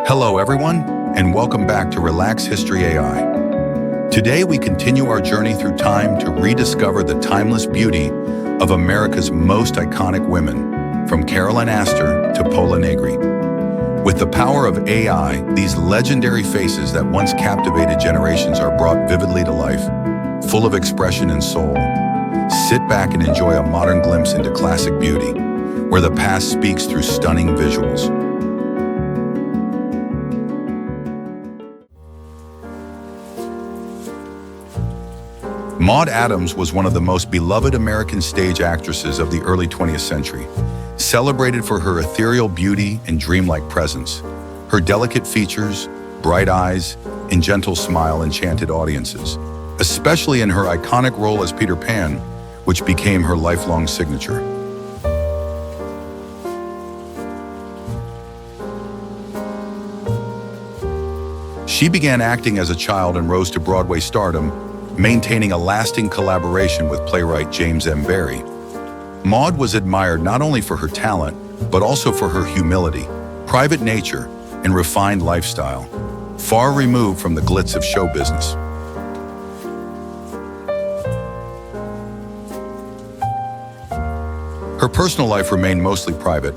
Hello everyone, and welcome back to Relax History AI. Today we continue our journey through time to rediscover the timeless beauty of America's most iconic women, from Caroline Astor to Pola Negri. With the power of AI, these legendary faces that once captivated generations are brought vividly to life, full of expression and soul. Sit back and enjoy a modern glimpse into classic beauty, where the past speaks through stunning visuals. Maude Adams was one of the most beloved American stage actresses of the early 20th century, celebrated for her ethereal beauty and dreamlike presence. Her delicate features, bright eyes, and gentle smile enchanted audiences, especially in her iconic role as Peter Pan, which became her lifelong signature. She began acting as a child and rose to Broadway stardom, maintaining a lasting collaboration with playwright James M. Barrie. Maude was admired not only for her talent, but also for her humility, private nature, and refined lifestyle, far removed from the glitz of show business. Her personal life remained mostly private.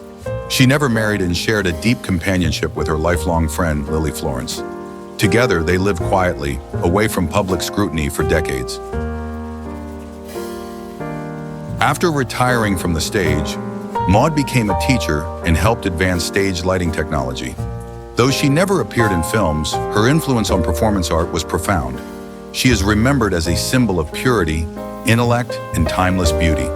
She never married and shared a deep companionship with her lifelong friend, Lily Florence. Together, they lived quietly, away from public scrutiny for decades. After retiring from the stage, Maude became a teacher and helped advance stage lighting technology. Though she never appeared in films, her influence on performance art was profound. She is remembered as a symbol of purity, intellect, and timeless beauty.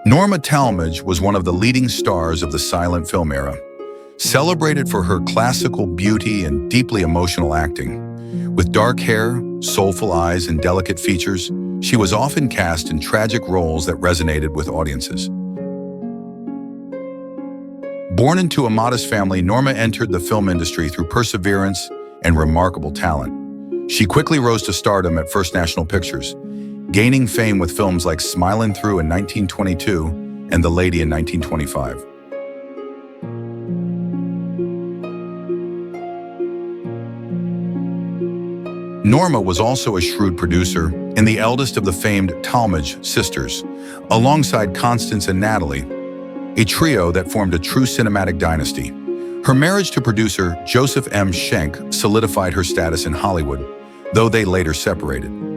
Norma Talmadge was one of the leading stars of the silent film era. Celebrated for her classical beauty and deeply emotional acting. With dark hair, soulful eyes, and delicate features, she was often cast in tragic roles that resonated with audiences. Born into a modest family, Norma entered the film industry through perseverance and remarkable talent. She quickly rose to stardom at First National Pictures, gaining fame with films like Smilin' Through in 1922 and The Lady in 1925. Norma was also a shrewd producer and the eldest of the famed Talmadge sisters, alongside Constance and Natalie, a trio that formed a true cinematic dynasty. Her marriage to producer Joseph M. Schenck solidified her status in Hollywood, though they later separated.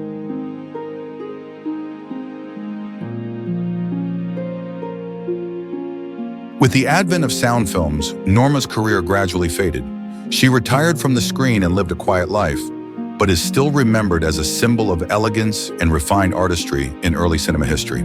With the advent of sound films, Norma's career gradually faded. She retired from the screen and lived a quiet life, but is still remembered as a symbol of elegance and refined artistry in early cinema history.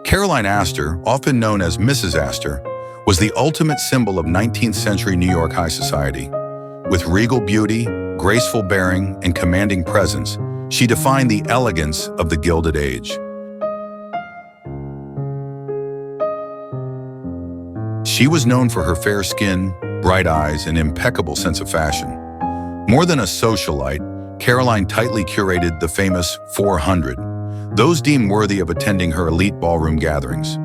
Caroline Astor, often known as Mrs. Astor, was the ultimate symbol of 19th century New York high society. With regal beauty, graceful bearing, and commanding presence, she defined the elegance of the Gilded Age. She was known for her fair skin, bright eyes, and impeccable sense of fashion. More than a socialite, Caroline tightly curated the famous 400, those deemed worthy of attending her elite ballroom gatherings.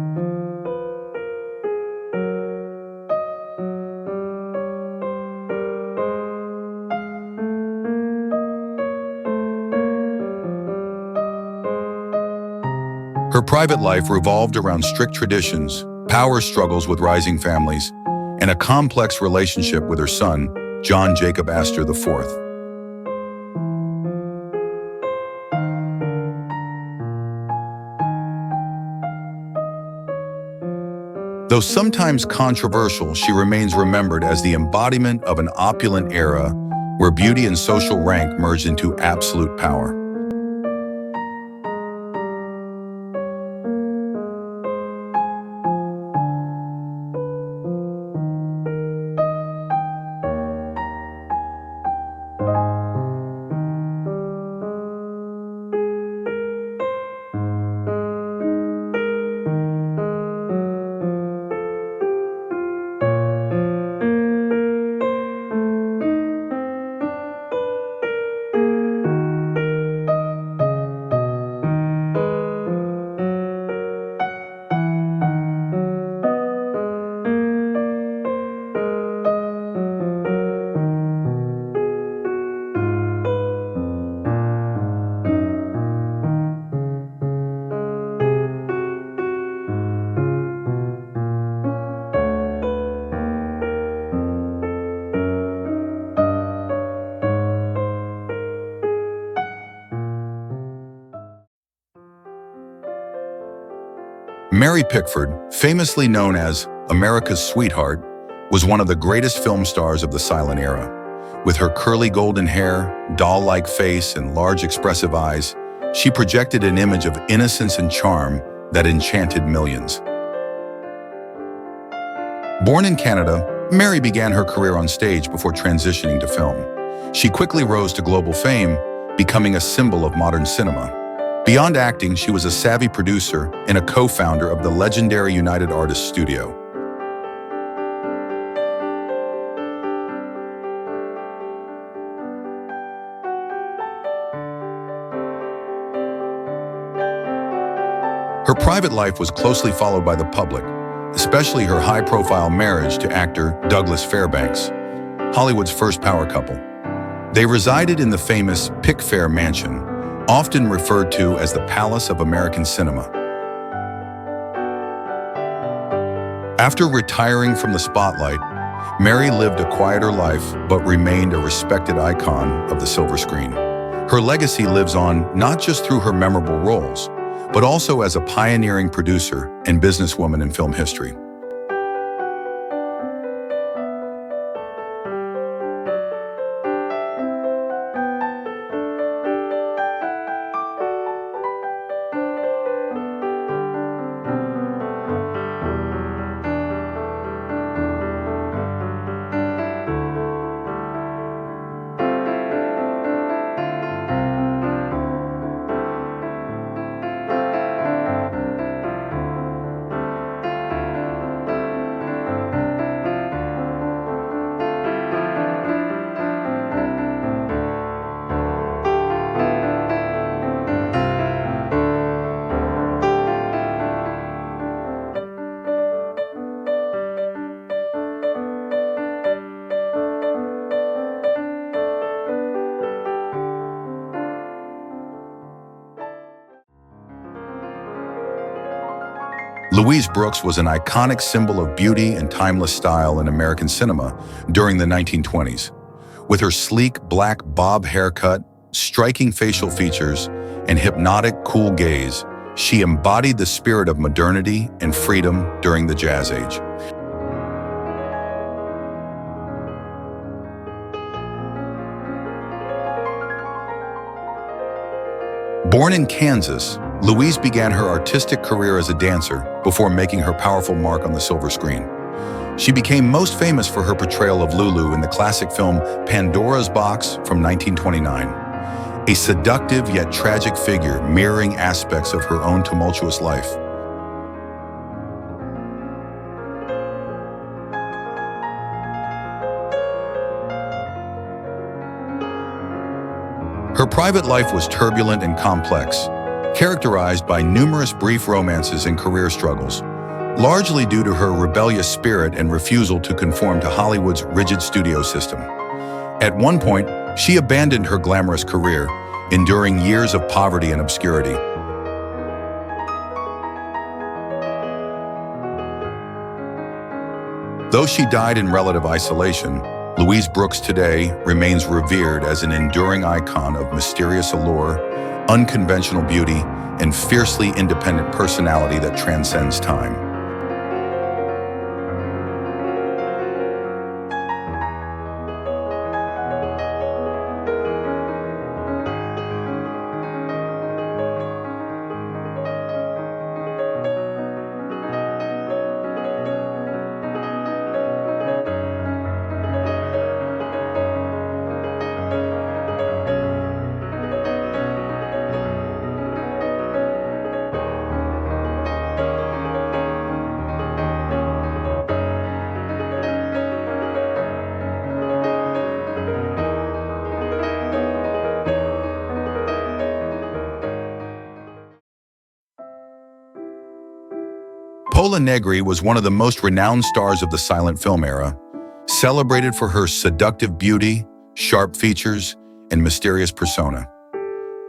Her private life revolved around strict traditions, power struggles with rising families, and a complex relationship with her son, John Jacob Astor IV. Though sometimes controversial, she remains remembered as the embodiment of an opulent era where beauty and social rank merged into absolute power. Mary Pickford, famously known as America's sweetheart, was one of the greatest film stars of the silent era. With her curly golden hair, doll-like face, and large expressive eyes, she projected an image of innocence and charm that enchanted millions. Born in Canada, Mary began her career on stage before transitioning to film. She quickly rose to global fame, becoming a symbol of modern cinema. Beyond acting, she was a savvy producer and a co-founder of the legendary United Artists Studio. Her private life was closely followed by the public, especially her high-profile marriage to actor Douglas Fairbanks, Hollywood's first power couple. They resided in the famous Pickford mansion, often referred to as the Palace of American Cinema. After retiring from the spotlight, Mary lived a quieter life but remained a respected icon of the silver screen. Her legacy lives on not just through her memorable roles, but also as a pioneering producer and businesswoman in film history. Louise Brooks was an iconic symbol of beauty and timeless style in American cinema during the 1920s. With her sleek black bob haircut, striking facial features, and hypnotic, cool gaze, she embodied the spirit of modernity and freedom during the Jazz Age. Born in Kansas, Louise began her artistic career as a dancer before making her powerful mark on the silver screen. She became most famous for her portrayal of Lulu in the classic film Pandora's Box from 1929, a seductive yet tragic figure mirroring aspects of her own tumultuous life. Her private life was turbulent and complex, characterized by numerous brief romances and career struggles, largely due to her rebellious spirit and refusal to conform to Hollywood's rigid studio system. At one point, she abandoned her glamorous career, enduring years of poverty and obscurity. Though she died in relative isolation, Louise Brooks today remains revered as an enduring icon of mysterious allure, unconventional beauty, and fiercely independent personality that transcends time. Pola Negri was one of the most renowned stars of the silent film era, celebrated for her seductive beauty, sharp features, and mysterious persona.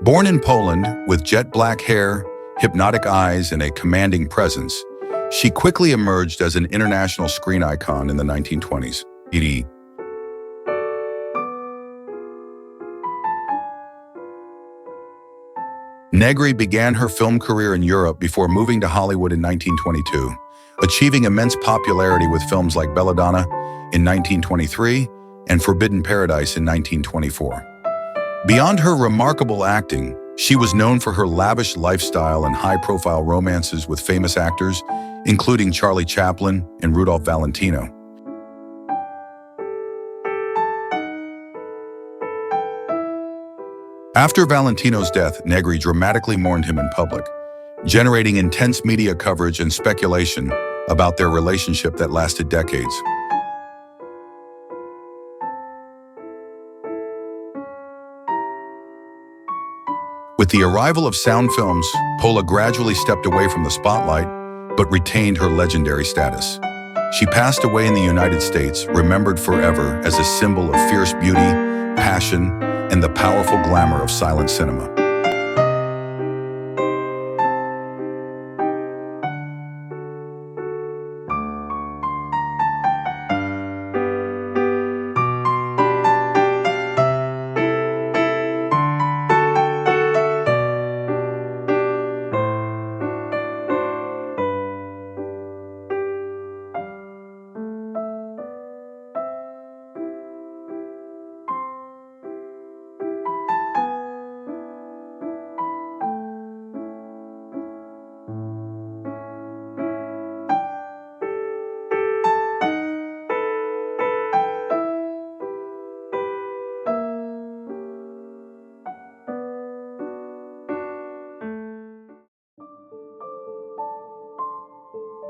Born in Poland with jet black hair, hypnotic eyes, and a commanding presence, she quickly emerged as an international screen icon in the 1920s. Negri began her film career in Europe before moving to Hollywood in 1922, achieving immense popularity with films like Belladonna in 1923 and Forbidden Paradise in 1924. Beyond her remarkable acting, she was known for her lavish lifestyle and high-profile romances with famous actors, including Charlie Chaplin and Rudolph Valentino. After Valentino's death, Negri dramatically mourned him in public, generating intense media coverage and speculation about their relationship that lasted decades. With the arrival of sound films, Pola gradually stepped away from the spotlight, but retained her legendary status. She passed away in the United States, remembered forever as a symbol of fierce beauty, passion, and the powerful glamour of silent cinema.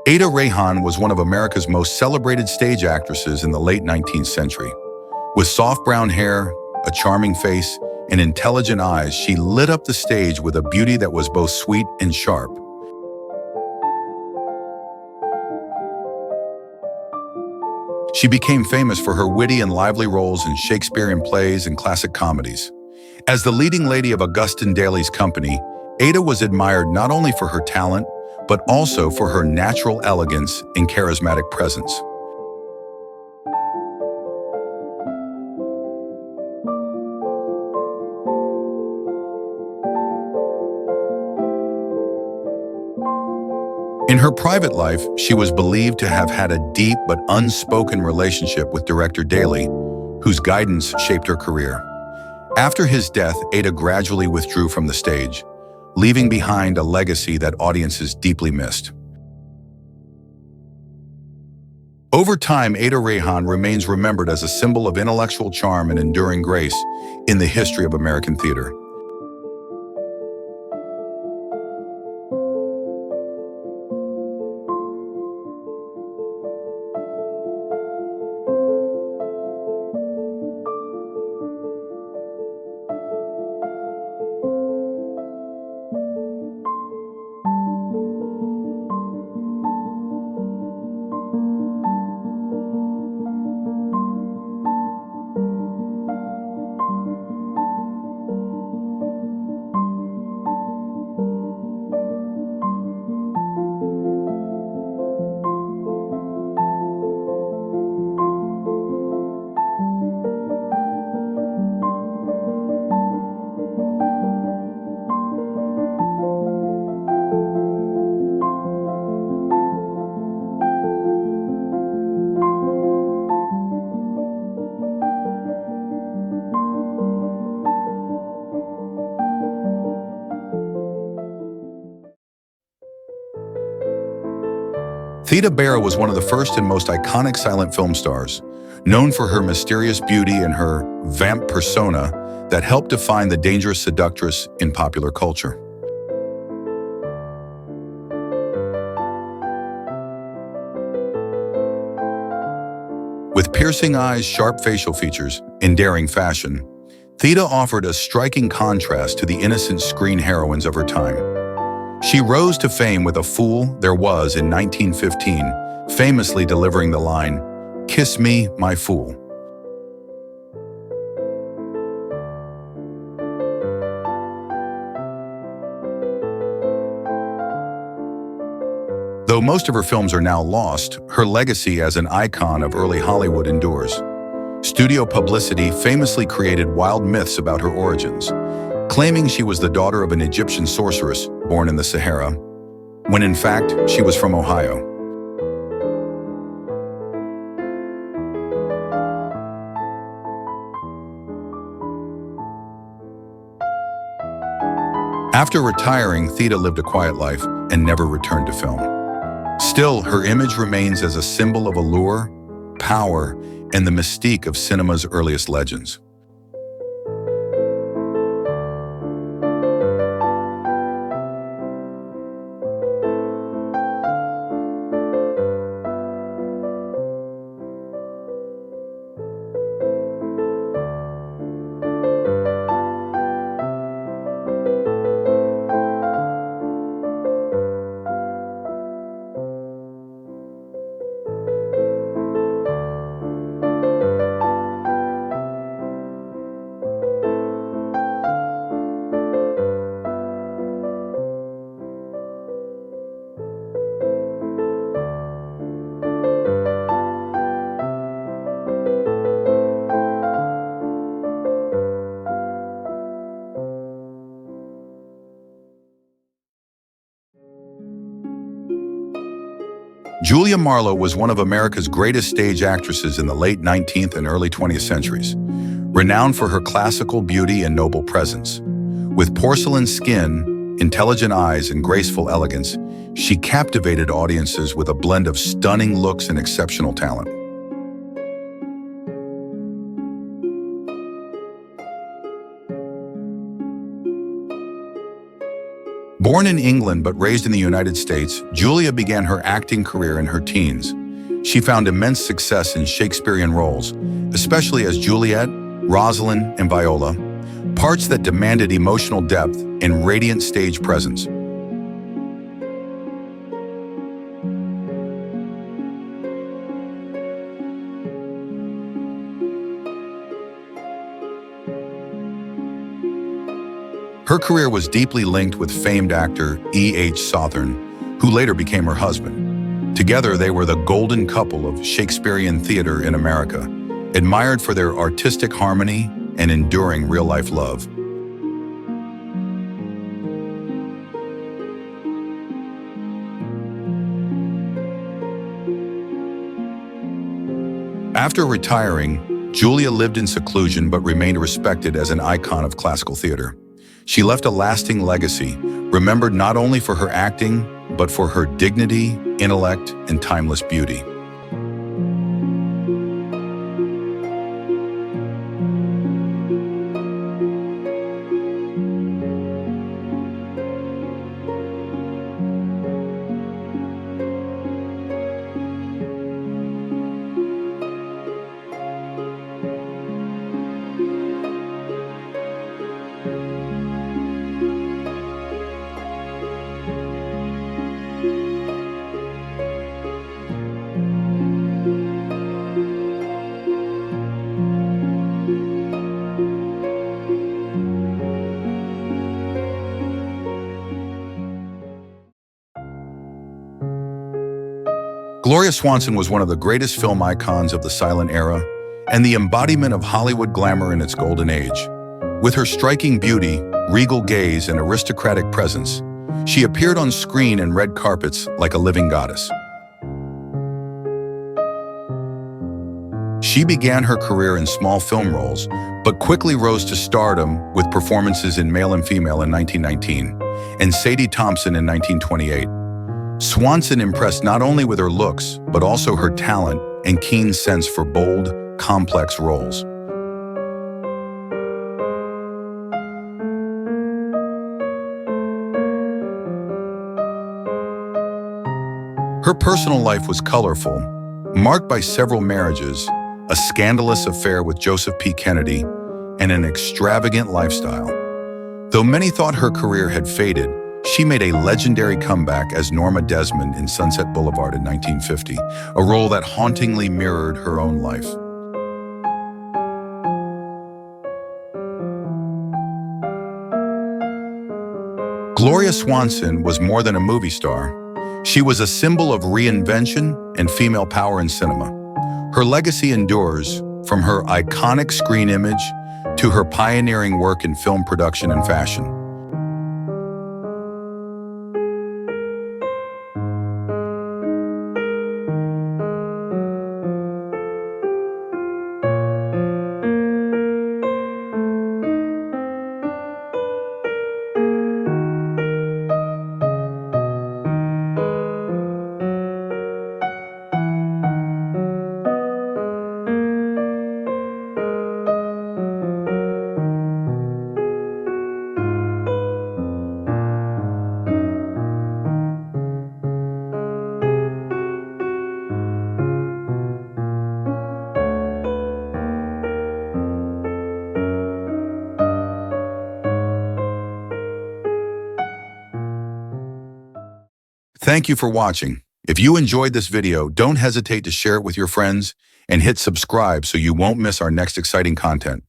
Theda Rehan was one of America's most celebrated stage actresses in the late 19th century. With soft brown hair, a charming face, and intelligent eyes, she lit up the stage with a beauty that was both sweet and sharp. She became famous for her witty and lively roles in Shakespearean plays and classic comedies. As the leading lady of Augustin Daly's company, Theda was admired not only for her talent, but also for her natural elegance and charismatic presence. In her private life, she was believed to have had a deep but unspoken relationship with director Daly, whose guidance shaped her career. After his death, Theda gradually withdrew from the stage, leaving behind a legacy that audiences deeply missed. Over time, Ada Rehan remains remembered as a symbol of intellectual charm and enduring grace in the history of American theater. Theda Bara was one of the first and most iconic silent film stars, known for her mysterious beauty and her vamp persona that helped define the dangerous seductress in popular culture. With piercing eyes, sharp facial features, and daring fashion, Theda offered a striking contrast to the innocent screen heroines of her time. She rose to fame with A Fool There Was in 1915, famously delivering the line, "Kiss me, my fool." Though most of her films are now lost, her legacy as an icon of early Hollywood endures. Studio publicity famously created wild myths about her origins, claiming she was the daughter of an Egyptian sorceress born in the Sahara, when in fact she was from Ohio. After retiring, Theda lived a quiet life and never returned to film. Still, her image remains as a symbol of allure, power, and the mystique of cinema's earliest legends. Julia Marlowe was one of America's greatest stage actresses in the late 19th and early 20th centuries, renowned for her classical beauty and noble presence. With porcelain skin, intelligent eyes, and graceful elegance, she captivated audiences with a blend of stunning looks and exceptional talent. Born in England but raised in the United States, Julia began her acting career in her teens. She found immense success in Shakespearean roles, especially as Juliet, Rosalind, and Viola, parts that demanded emotional depth and radiant stage presence. Her career was deeply linked with famed actor E.H. Sothern, who later became her husband. Together, they were the golden couple of Shakespearean theater in America, admired for their artistic harmony and enduring real-life love. After retiring, Julia lived in seclusion but remained respected as an icon of classical theater. She left a lasting legacy, remembered not only for her acting, but for her dignity, intellect, and timeless beauty. Gloria Swanson was one of the greatest film icons of the silent era and the embodiment of Hollywood glamour in its golden age. With her striking beauty, regal gaze, and aristocratic presence, she appeared on screen and red carpets like a living goddess. She began her career in small film roles, but quickly rose to stardom with performances in Male and Female in 1919 and Sadie Thompson in 1928. Swanson impressed not only with her looks, but also her talent and keen sense for bold, complex roles. Her personal life was colorful, marked by several marriages, a scandalous affair with Joseph P. Kennedy, and an extravagant lifestyle. Though many thought her career had faded, she made a legendary comeback as Norma Desmond in Sunset Boulevard in 1950, a role that hauntingly mirrored her own life. Gloria Swanson was more than a movie star. She was a symbol of reinvention and female power in cinema. Her legacy endures, from her iconic screen image to her pioneering work in film production and fashion. Thank you for watching. If you enjoyed this video, don't hesitate to share it with your friends and hit subscribe so you won't miss our next exciting content.